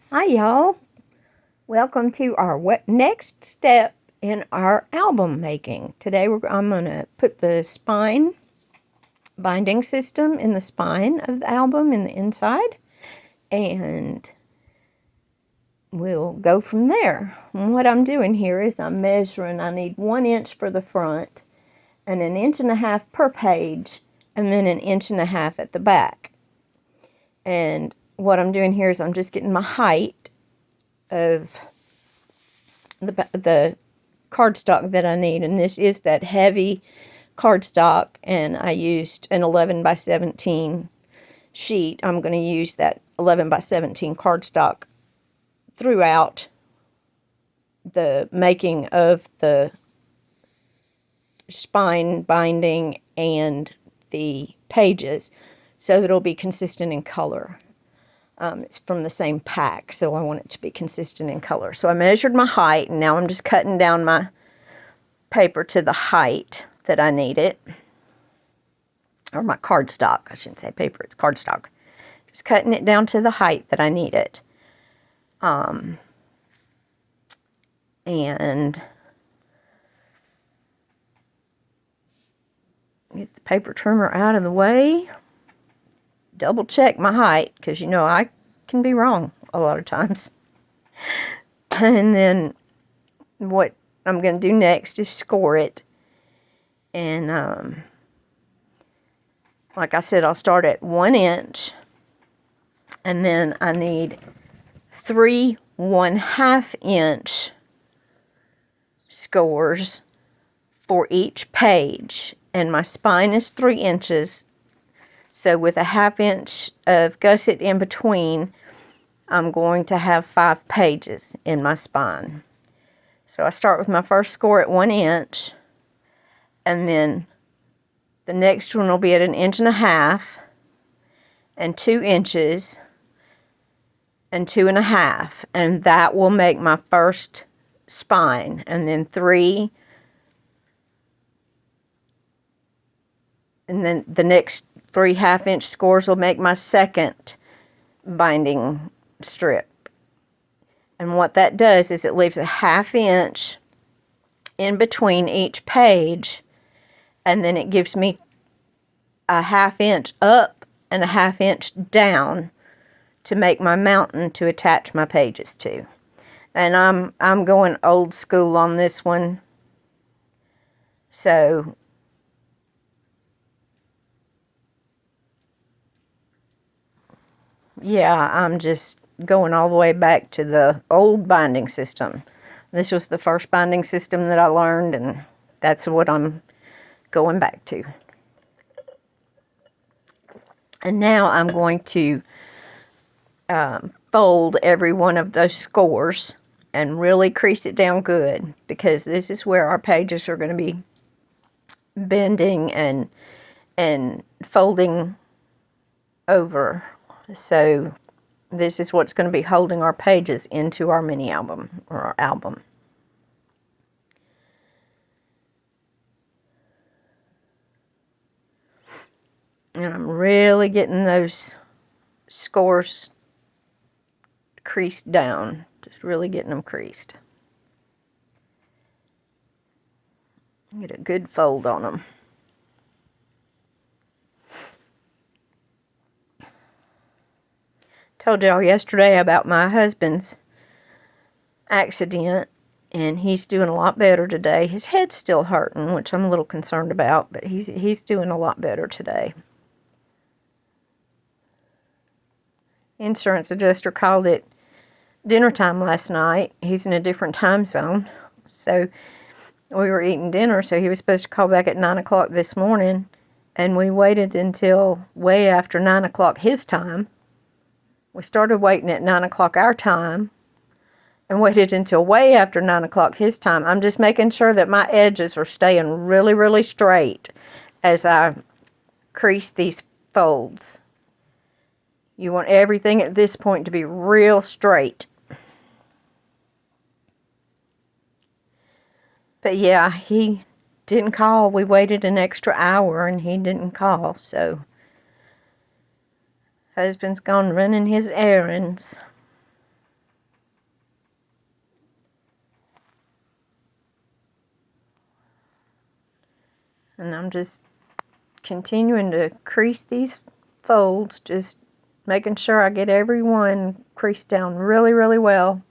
Hi y'all, welcome to our next step in our album making. Today I'm going to put the spine binding system in the spine of the album in the inside, and we'll go from there. And what I'm doing here is I'm measuring. I need 1 inch for the front and 1.5 inches per page, and then 1.5 inches at the back. And what I'm doing here is I'm just getting my height of the cardstock that I need, and this is that heavy cardstock, and I used an 11 by 17 sheet. I'm going to use that 11 by 17 cardstock throughout the making of the spine binding and the pages, so that it'll be consistent in color. It's from the same pack, so I want it to be consistent in color. So I measured my height, and now I'm just cutting down my paper to the height that I need it. Or my cardstock. I shouldn't say paper, it's cardstock. Just cutting it down to the height that I need it. And get the paper trimmer out of the way. Double check my height, because you know I can be wrong a lot of times. And then what I'm going to do next is score it. And like I said, I'll start at 1 inch, and then I need 3 1/2 inch scores for each page, and my spine is 3 inches, so with 1/2 inch of gusset in between, I'm going to have 5 pages in my spine. So I start with my first score at 1 inch, and then the next one will be at 1.5 inches, and 2 inches, and 2.5, and that will make my first spine. And then 3, and then the next 3 1/2 inch scores will make my second binding strip. And what that does is it leaves a 1/2 inch in between each page, and then it gives me a 1/2 inch up and a 1/2 inch down to make my mountain to attach my pages to. And I'm going old school on this one. So yeah, I'm just going all the way back to the old binding system. This was the first binding system that I learned, and that's what I'm going back to. And now I'm going to fold every one of those scores and really crease it down good, because this is where our pages are going to be bending and folding over. So this is what's going to be holding our pages into our mini album, or our album. And I'm really getting those scores creased down. Just really getting them creased. Get a good fold on them. Told y'all yesterday about my husband's accident, and he's doing a lot better today. His head's still hurting, which I'm a little concerned about, but he's doing a lot better today. Insurance adjuster called it dinner time last night. He's in a different time zone, so we were eating dinner, so he was supposed to call back at 9 o'clock this morning, and we waited until way after 9 o'clock his time. We started waiting at 9 o'clock our time, and waited until way after 9 o'clock his time. I'm just making sure that my edges are staying really, really straight as I crease these folds. You want everything at this point to be real straight. But yeah, he didn't call. We waited an extra hour and he didn't call, so husband's gone running his errands. And I'm just continuing to crease these folds, just making sure I get every one creased down really, really well.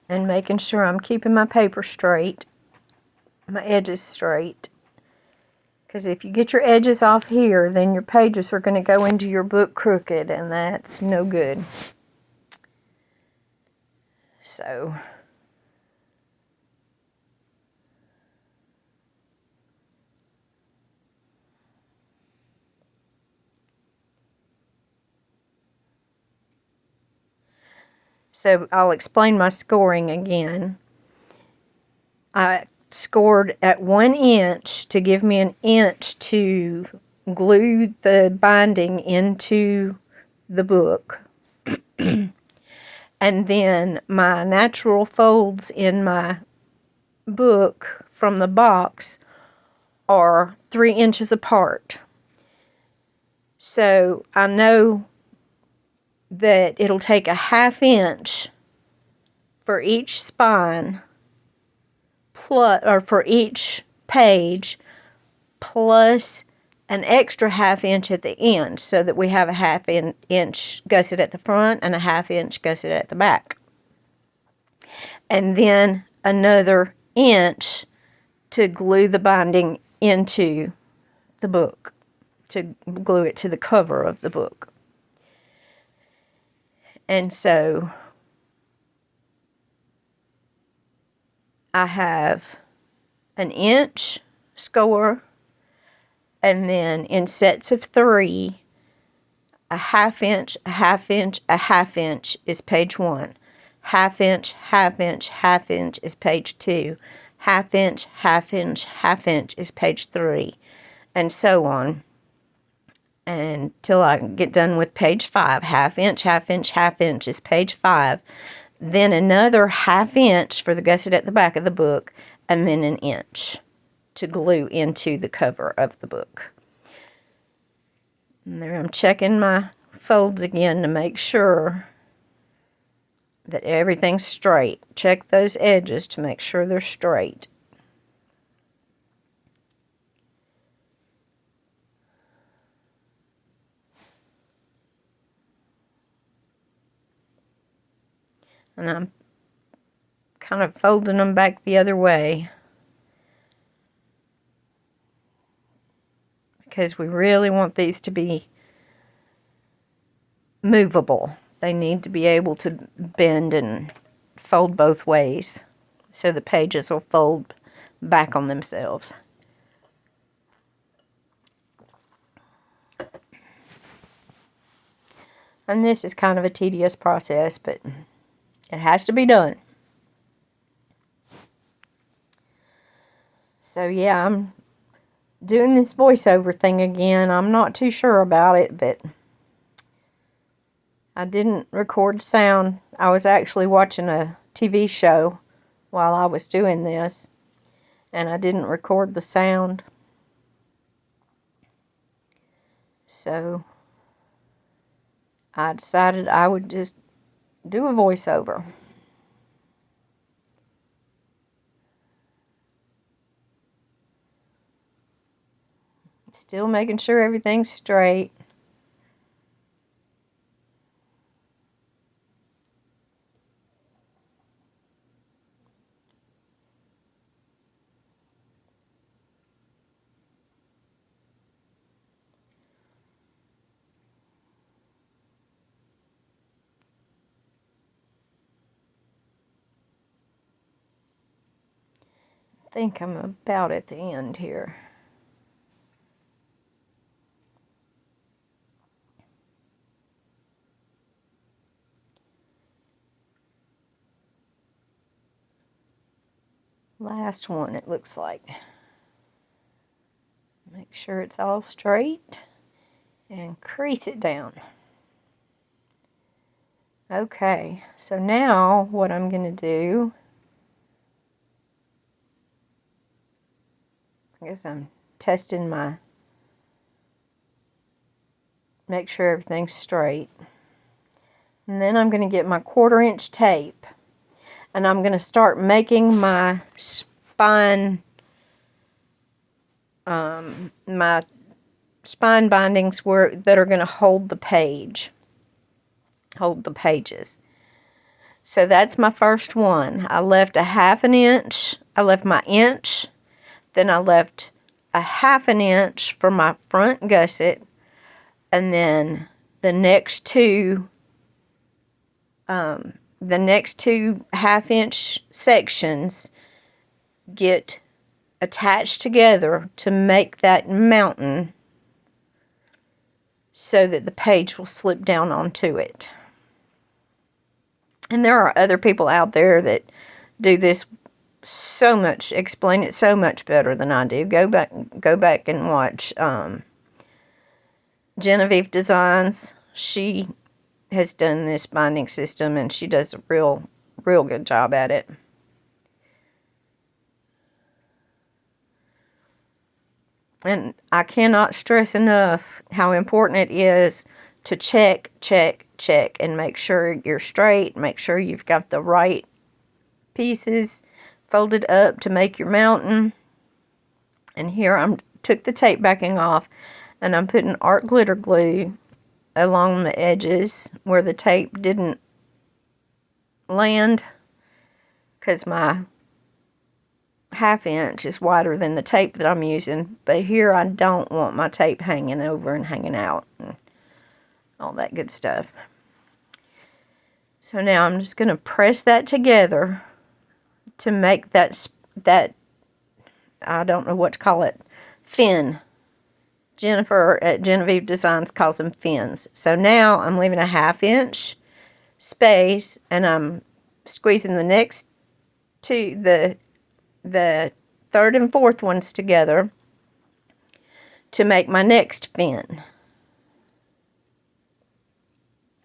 And making sure I'm keeping my paper straight, my edges straight. Because if you get your edges off here, then your pages are going to go into your book crooked, and that's no good. So I'll explain my scoring again. I scored at 1 inch to give me an inch to glue the binding into the book. And then my natural folds in my book from the box are 3 inches apart. So I know that it'll take a 1/2 inch for each spine, or for each page, plus an extra 1/2 inch at the end, so that we have a 1/2 inch gusset at the front and a 1/2 inch gusset at the back. And then another inch to glue the binding into the book, to glue it to the cover of the book. And so I have an inch score, and then in sets of 3, a 1/2 inch, a 1/2 inch, a 1/2 inch is page 1. 1/2 inch, 1/2 inch, 1/2 inch is page 2. 1/2 inch, 1/2 inch, 1/2 inch is page 3, and so on, until I get done with page 5. 1/2 inch, 1/2 inch, 1/2 inch is page 5. Then another 1/2 inch for the gusset at the back of the book, and then an inch to glue into the cover of the book. And there I'm checking my folds again to make sure that everything's straight. Check those edges to make sure they're straight. And I'm kind of folding them back the other way, because we really want these to be movable. They need to be able to bend and fold both ways, so the pages will fold back on themselves. And this is kind of a tedious process, but it has to be done. So yeah, I'm doing this voiceover thing again. I'm not too sure about it, but I didn't record sound. I was actually watching a TV show while I was doing this, and I didn't record the sound. So I decided I would just do a voiceover. Still making sure everything's straight. I think I'm about at the end here. Last one, it looks like. Make sure it's all straight and crease it down. Okay, so now what I'm going to do, I guess I'm testing make sure everything's straight. And then I'm going to get my 1/4" tape, and I'm going to start making my spine, my spine bindings that are going to hold the pages. So that's my first one. I left a 1/2 inch. I left my inch. Then I left a 1/2 inch for my front gusset. And then the next two 1/2 inch sections get attached together to make that mountain so that the page will slip down onto it. And there are other people out there that do this so much, explain it so much better than I do. Go back and watch Genevieve Designs. She has done this binding system, and she does a real good job at it. And I cannot stress enough how important it is to check, and make sure you're straight, make sure you've got the right pieces folded up to make your mountain. And here I took the tape backing off, and I'm putting art glitter glue along the edges where the tape didn't land, because my 1/2 inch is wider than the tape that I'm using. But here I don't want my tape hanging over and hanging out and all that good stuff. So now I'm just going to press that together to make that I don't know what to call it, fin. Jennifer at Genevieve Designs calls them fins. So now I'm leaving a 1/2 inch space, and I'm squeezing the next two, the third and fourth ones together to make my next fin.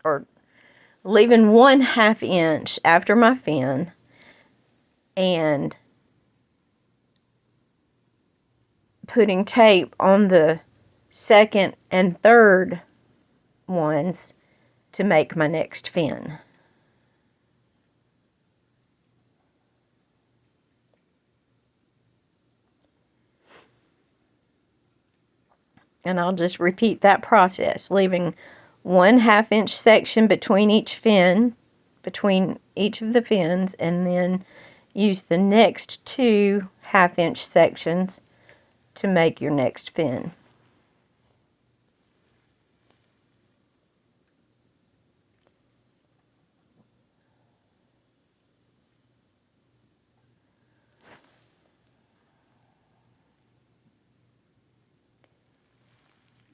Or leaving 1/2 inch after my fin, and putting tape on the second and third ones to make my next fin. And I'll just repeat that process, leaving 1/2 inch section between each fin, between each of the fins, and then use the next two 1/2 inch sections to make your next fin.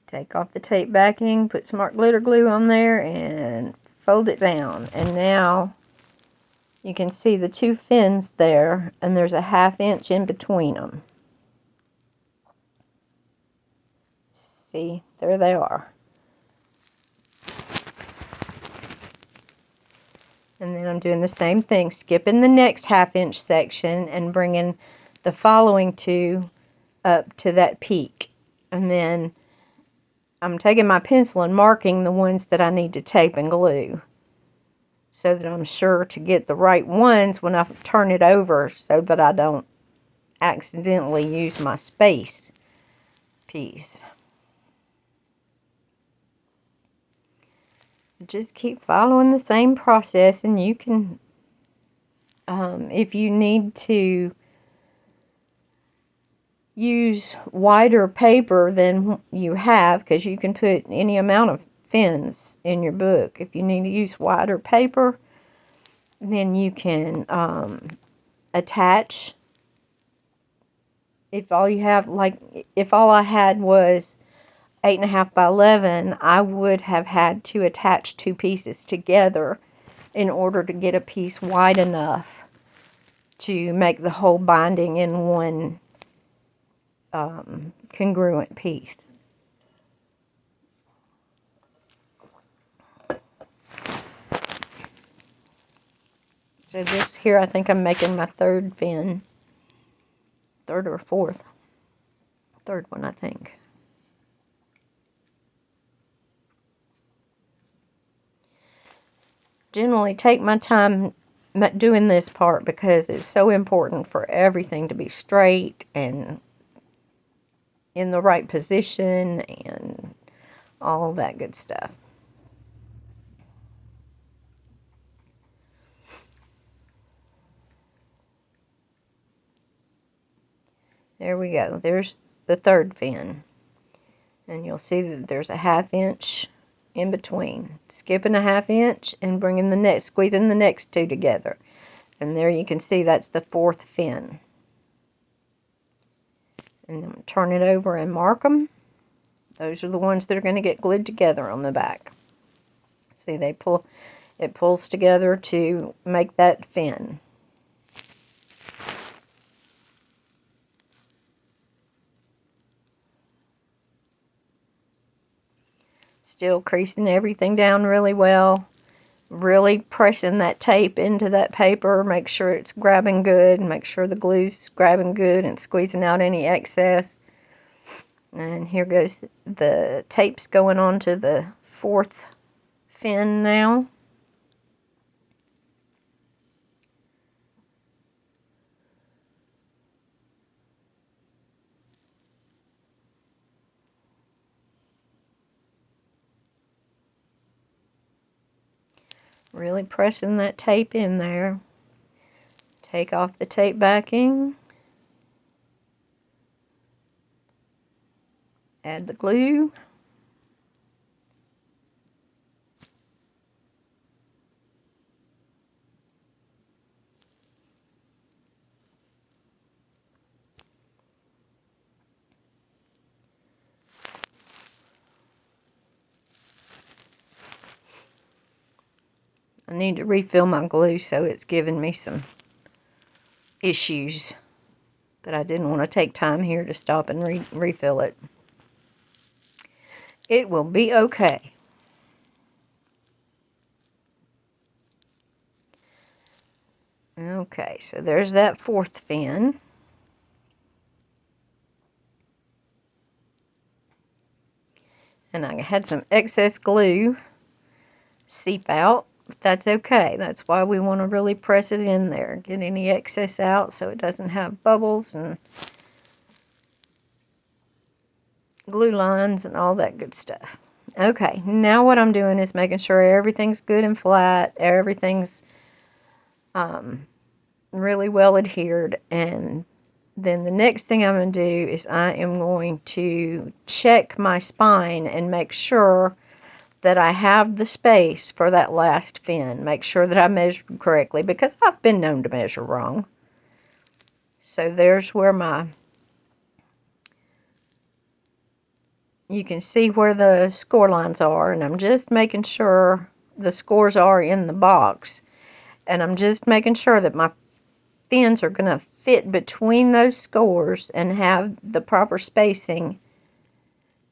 Take off the tape backing, put some art glitter glue on there, and fold it down. And now you can see the two fins there, and there's a 1/2 inch in between them. See, there they are. And then I'm doing the same thing, skipping the next 1/2 inch section and bringing the following two up to that peak. And then I'm taking my pencil and marking the ones that I need to tape and glue, so that I'm sure to get the right ones when I turn it over, so that I don't accidentally use my space piece. Just keep following the same process, and you can, if you need to use wider paper than you have, because you can put any amount of fins in your book. If you need to use wider paper, then you can attach. If all you have, like, if all I had was 8.5 by 11, I would have had to attach two pieces together in order to get a piece wide enough to make the whole binding in one congruent piece. So this here, I think I'm making my third fin. Third or fourth. Third one, I think. generally take my time doing this part because it's so important for everything to be straight and in the right position and all that good stuff. There we go. There's the third fin. And you'll see that there's a 1/2 inch in between. Skipping a 1/2 inch and bringing the next, squeezing the next two together. And there you can see that's the fourth fin. And then turn it over and mark them. Those are the ones that are going to get glued together on the back. See, it pulls together to make that fin. Still creasing everything down really well. Really pressing that tape into that paper. Make sure it's grabbing good. Make sure the glue's grabbing good and squeezing out any excess. And here goes the tapes going on to the fourth fin now. Really pressing that tape in there. Take off the tape backing. Add the glue. I need to refill my glue, so it's giving me some issues. But I didn't want to take time here to stop and refill it. It will be okay. Okay, so there's that fourth fin. And I had some excess glue seep out, but that's okay. That's why we want to really press it in there. Get any excess out so it doesn't have bubbles and glue lines and all that good stuff. Okay, now what I'm doing is making sure everything's good and flat, everything's really well adhered, and then the next thing I'm going to do is I am going to check my spine and make sure that I have the space for that last fin. Make sure that I measured correctly, because I've been known to measure wrong. So there's where you can see where the score lines are, and I'm just making sure the scores are in the box. And I'm just making sure that my fins are going to fit between those scores and have the proper spacing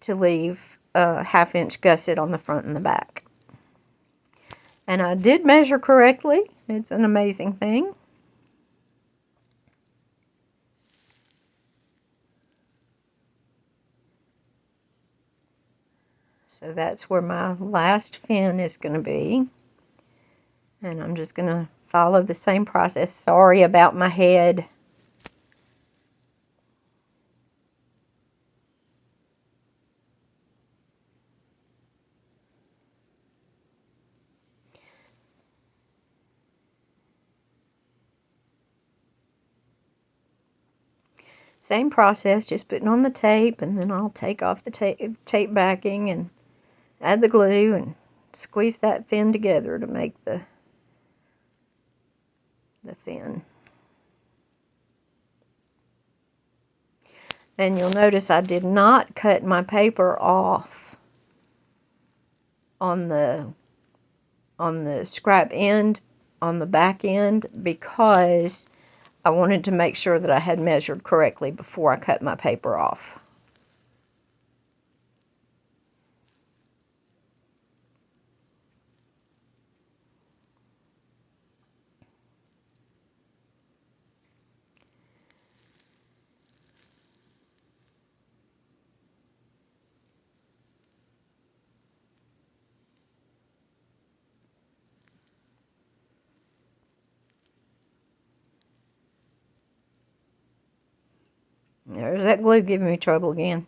to leave a 1/2 inch gusset on the front and the back. And I did measure correctly. It's an amazing thing. So that's where my last fin is going to be. And I'm just going to follow the same process. Sorry about my head. Same process, just putting on the tape, and then I'll take off the tape backing and add the glue and squeeze that fin together to make the fin. And you'll notice I did not cut my paper off on the scrap end, on the back end, because I wanted to make sure that I had measured correctly before I cut my paper off. There's that glue giving me trouble again.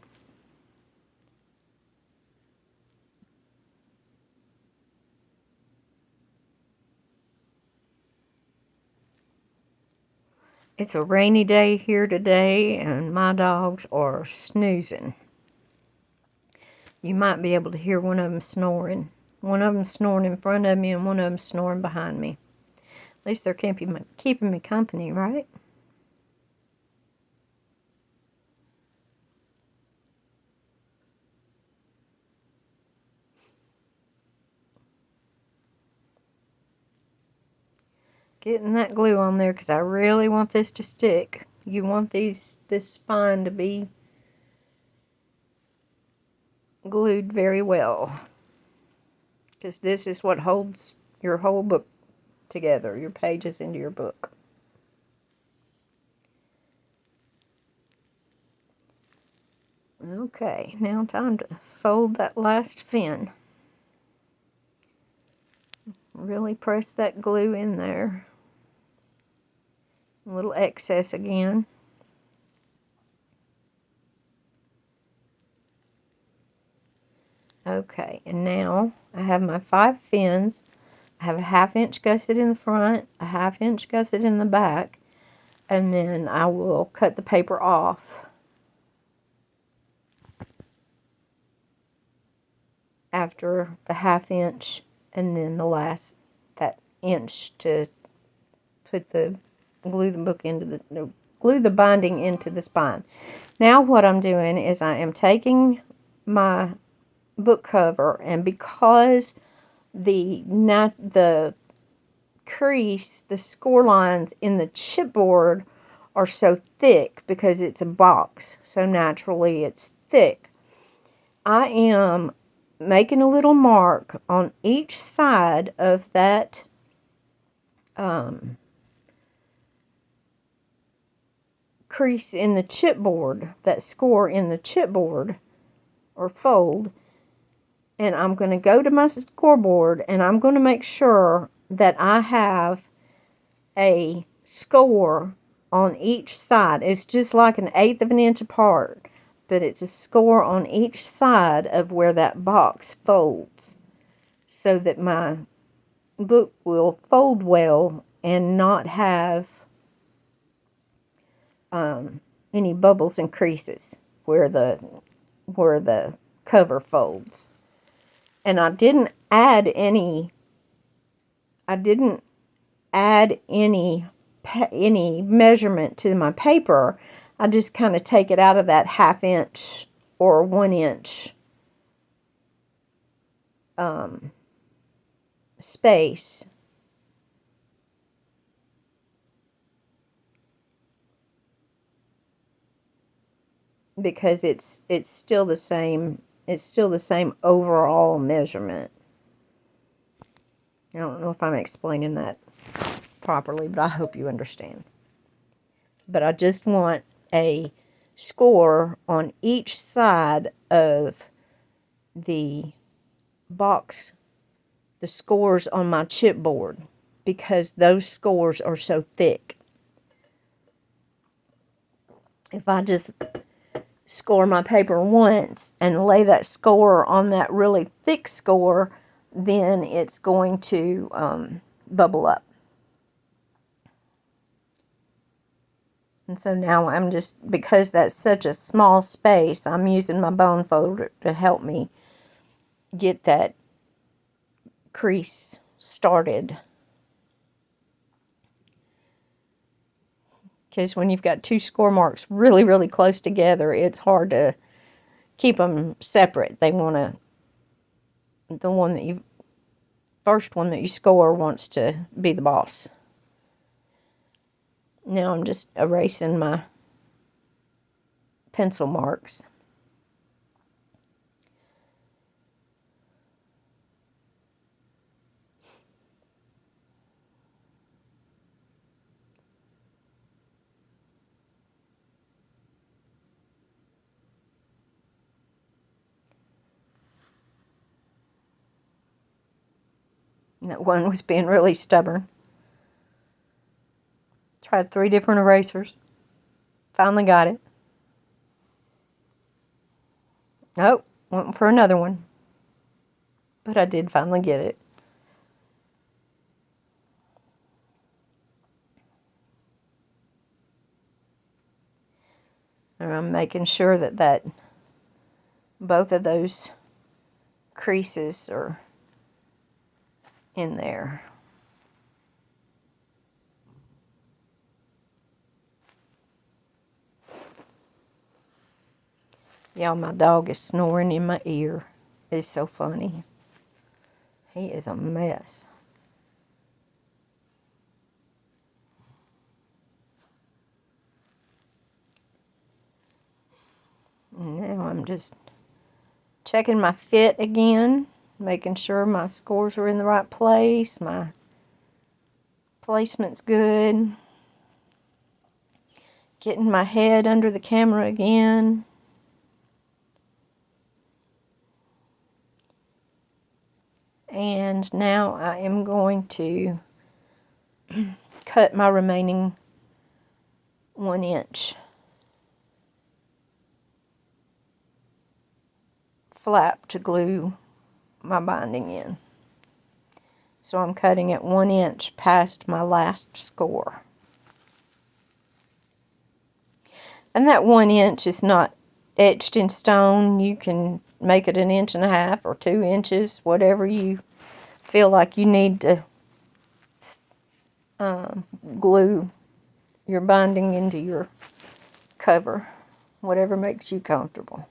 It's a rainy day here today, and my dogs are snoozing. You might be able to hear one of them snoring. One of them snoring in front of me, and one of them snoring behind me. At least they're keeping me company, right? Getting that glue on there because I really want this to stick. You want this spine to be glued very well, because this is what holds your whole book together, your pages into your book. Okay, now time to fold that last fin. Really press that glue in there. A little excess again. Okay, and now I have my 5 fins. I have a 1/2 inch gusset in the front, a 1/2 inch gusset in the back, and then I will cut the paper off after the 1/2 inch, and then the last, that inch, to put the glue the binding into the spine. Now what I'm doing is I am taking my book cover, and because the crease, the score lines in the chipboard are so thick because it's a box, so naturally it's thick, I am making a little mark on each side of that crease in the chipboard, that score in the chipboard or fold, and I'm going to go to my scoreboard and I'm going to make sure that I have a score on each side. It's just like 1/8 of an inch apart, but it's a score on each side of where that box folds, so that my book will fold well and not have any bubbles and creases where the cover folds. And I didn't add any measurement to my paper. I just kind of take it out of that 1/2 inch or 1 inch space, because it's still the same overall measurement. I don't know if I'm explaining that properly, but I hope you understand. But I just want a score on each side of the box, the scores on my chipboard, because those scores are so thick. If I just score my paper once and lay that score on that really thick score, then it's going to bubble up. And so now I'm just, because that's such a small space, I'm using my bone folder to help me get that crease started. Because when you've got 2 score marks really, really close together, it's hard to keep them separate. They want to, first one that you score wants to be the boss. Now I'm just erasing my pencil marks. And that one was being really stubborn. Tried 3 different erasers. Finally got it. Nope, went for another one. But I did finally get it. And I'm making sure that both of those creases are in there. Y'all, my dog is snoring in my ear. It's so funny. He is a mess. Now I'm just checking my fit again, making sure my scores are in the right place, my placement's good. Getting my head under the camera again. And now I am going to cut my remaining 1-inch flap to glue my binding in. So I'm cutting it 1 inch past my last score. And that 1 inch is not etched in stone. You can make it 1.5 inches or 2 inches, whatever you feel like you need to glue your binding into your cover, whatever makes you comfortable.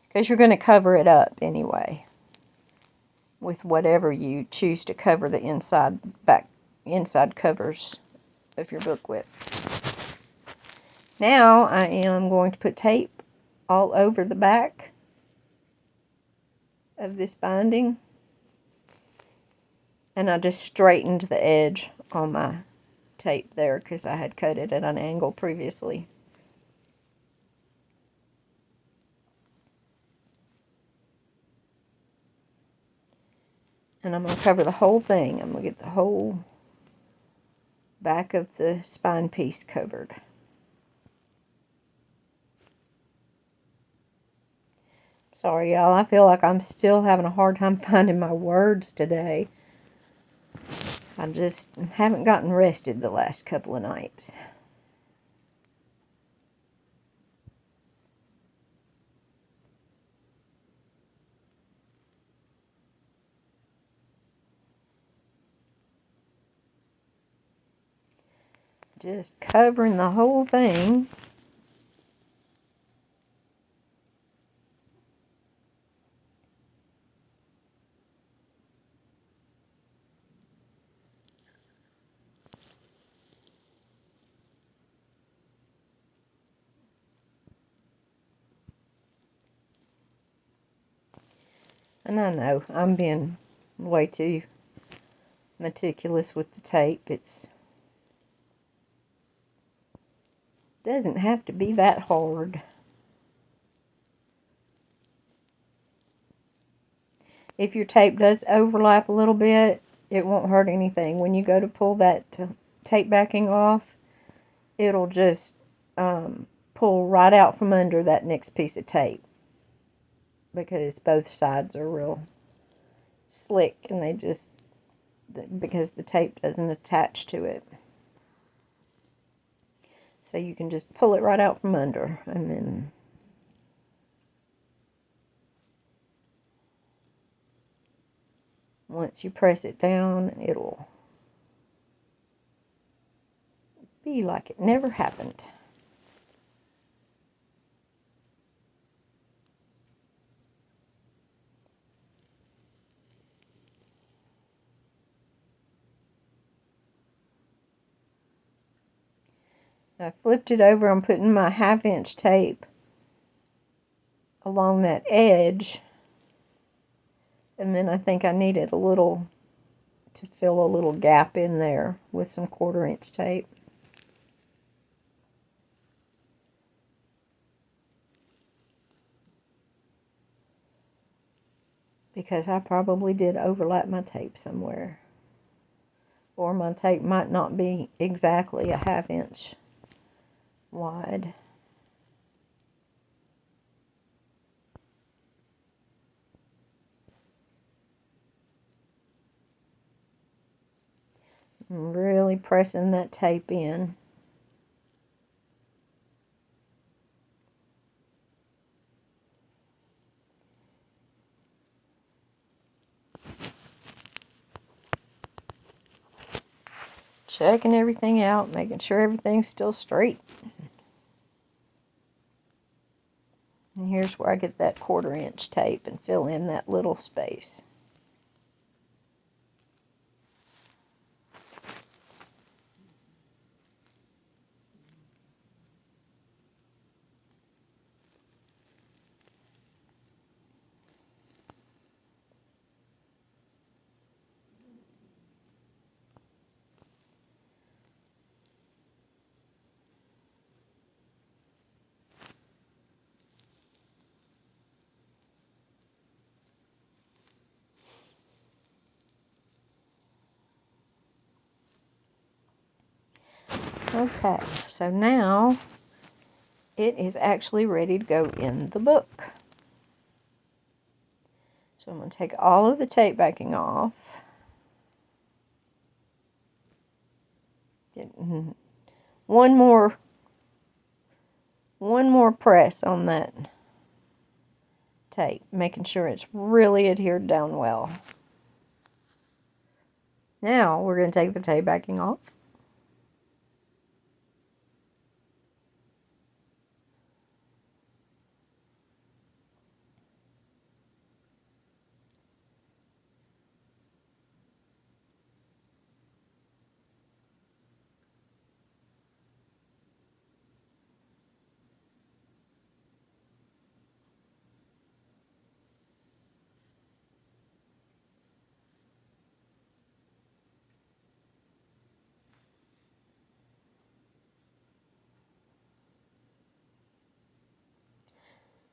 Because you're going to cover it up anyway with whatever you choose to cover the inside covers of your book with. Now I am going to put tape all over the back of this binding, and I just straightened the edge on my tape there because I had cut it at an angle previously. And I'm going to cover the whole thing. I'm going to get the whole back of the spine piece covered. Sorry, y'all. I feel like I'm still having a hard time finding my words today. I just haven't gotten rested the last couple of nights. Just covering the whole thing. And I know I'm being way too meticulous with the tape. It doesn't have to be that hard. If your tape does overlap a little bit, it won't hurt anything. When you go to pull that tape backing off, it'll just pull right out from under that next piece of tape, because both sides are real slick and they just, because the tape doesn't attach to it. So you can just pull it right out from under, and then once you press it down, it'll be like it never happened. I flipped it over. I'm putting my 1/2 inch tape along that edge, and then I think I needed a little to fill a little gap in there with some 1/4 inch tape. Because I probably did overlap my tape somewhere. Or my tape might not be exactly a 1/2 inch wide. And really pressing that tape in. Checking everything out, making sure everything's still straight. And here's where I get that 1/4 inch tape and fill in that little space. Okay, so now it is actually ready to go in the book. So I'm going to take all of the tape backing off. One more press on that tape, making sure it's really adhered down well. Now we're going to take the tape backing off.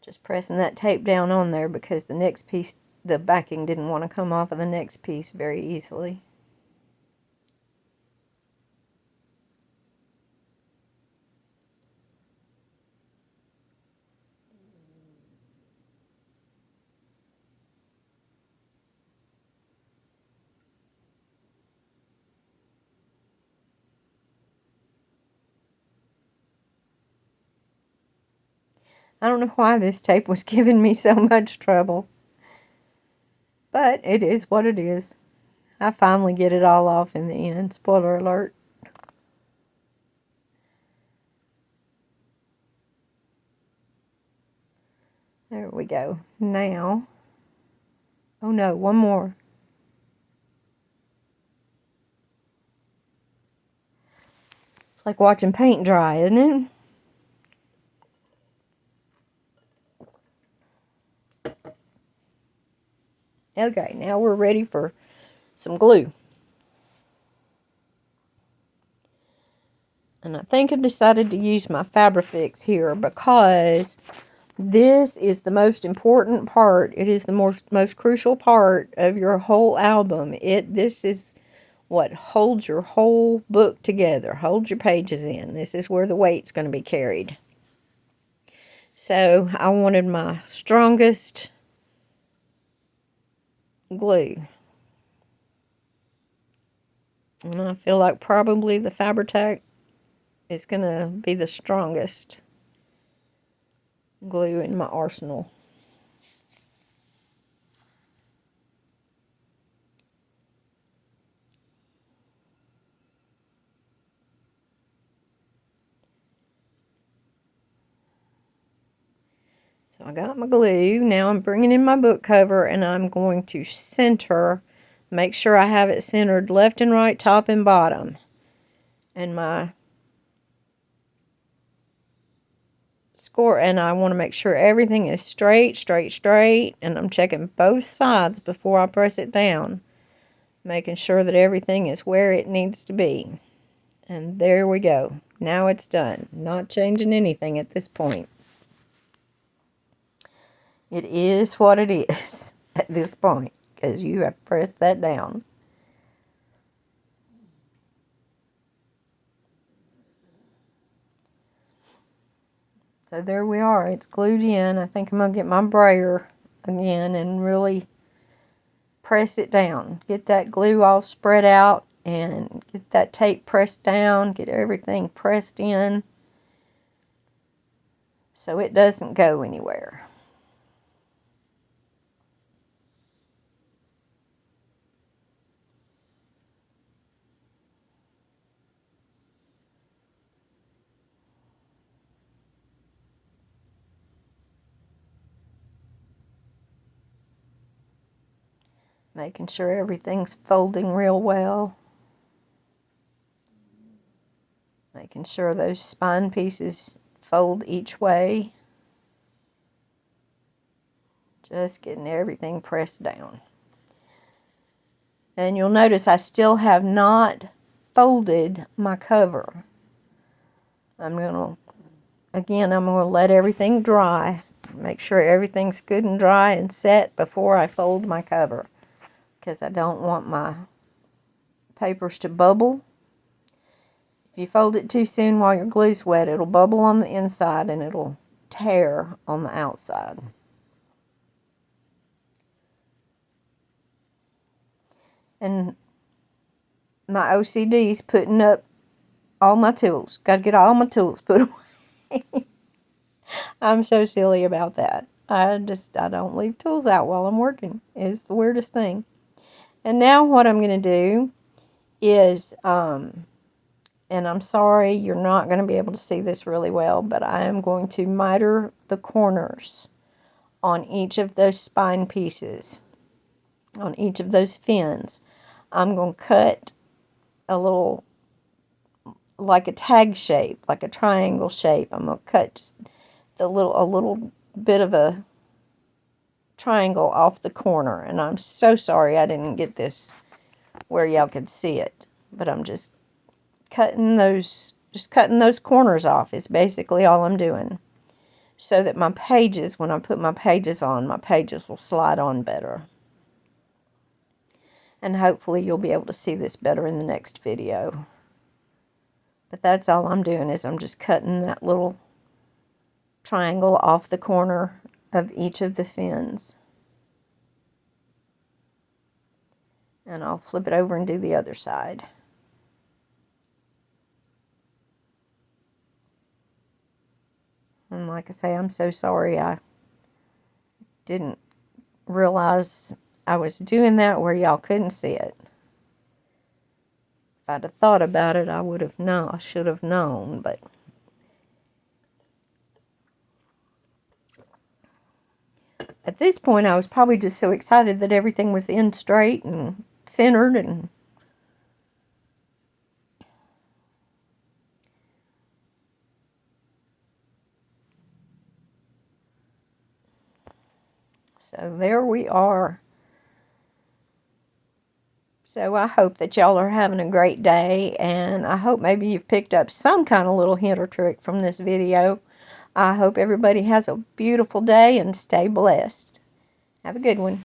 Just pressing that tape down on there because the next piece, the backing didn't want to come off of the next piece very easily. I don't know why this tape was giving me so much trouble. But it is what it is. I finally get it all off in the end. Spoiler alert. There we go. Now, oh no, one more. It's like watching paint dry, isn't it? Okay, now we're ready for some glue. And I think I decided to use my Fabrifix here because this is the most important part. It is the most crucial part of your whole album. This is what holds your whole book together, holds your pages in. This is where the weight's going to be carried. So I wanted my strongest glue. And I feel like probably the Fabri-Tac is going to be the strongest glue in my arsenal. So I got my glue. Now I'm bringing in my book cover and I'm going to center, make sure I have it centered left and right, top and bottom. And my score, and I want to make sure everything is straight, and I'm checking both sides before I press it down, making sure that everything is where it needs to be. And there we go. Now it's done. Not changing anything at this point. It is what it is at this point, because you have pressed that down. So there we are. It's glued in. I think I'm going to get my brayer again and really press it down. Get that glue all spread out and get that tape pressed down, get everything pressed in so it doesn't go anywhere. Making sure everything's folding real well. Making sure those spine pieces fold each way. Just getting everything pressed down. And you'll notice I still have not folded my cover. I'm going to let everything dry. Make sure everything's good and dry and set before I fold my cover, because I don't want my papers to bubble. If you fold it too soon while your glue's wet, it'll bubble on the inside and it'll tear on the outside. And my OCD's putting up all my tools. Got to get all my tools put away. I'm so silly about that. I don't leave tools out while I'm working. It's the weirdest thing. And now what I'm going to do is, and I'm sorry you're not going to be able to see this really well, but I am going to miter the corners on each of those spine pieces, on each of those fins. I'm going to cut a little, like a tag shape, like a triangle shape. I'm going to cut just a little bit of a triangle off the corner. And I'm so sorry I didn't get this where y'all could see it. But I'm just cutting those corners off is basically all I'm doing. So that my pages, when I put my pages on, my pages will slide on better. And hopefully you'll be able to see this better in the next video. But that's all I'm doing, is I'm just cutting that little triangle off the corner of each of the fins. And I'll flip it over and do the other side. And like I say, I'm so sorry I didn't realize I was doing that where y'all couldn't see it. If I'd have thought about it, I would have known. I should have known, but at this point I was probably just so excited that everything was in straight and centered, and so there we are. So I hope that y'all are having a great day, and I hope maybe you've picked up some kind of little hint or trick from this video. I hope everybody has a beautiful day and stay blessed. Have a good one.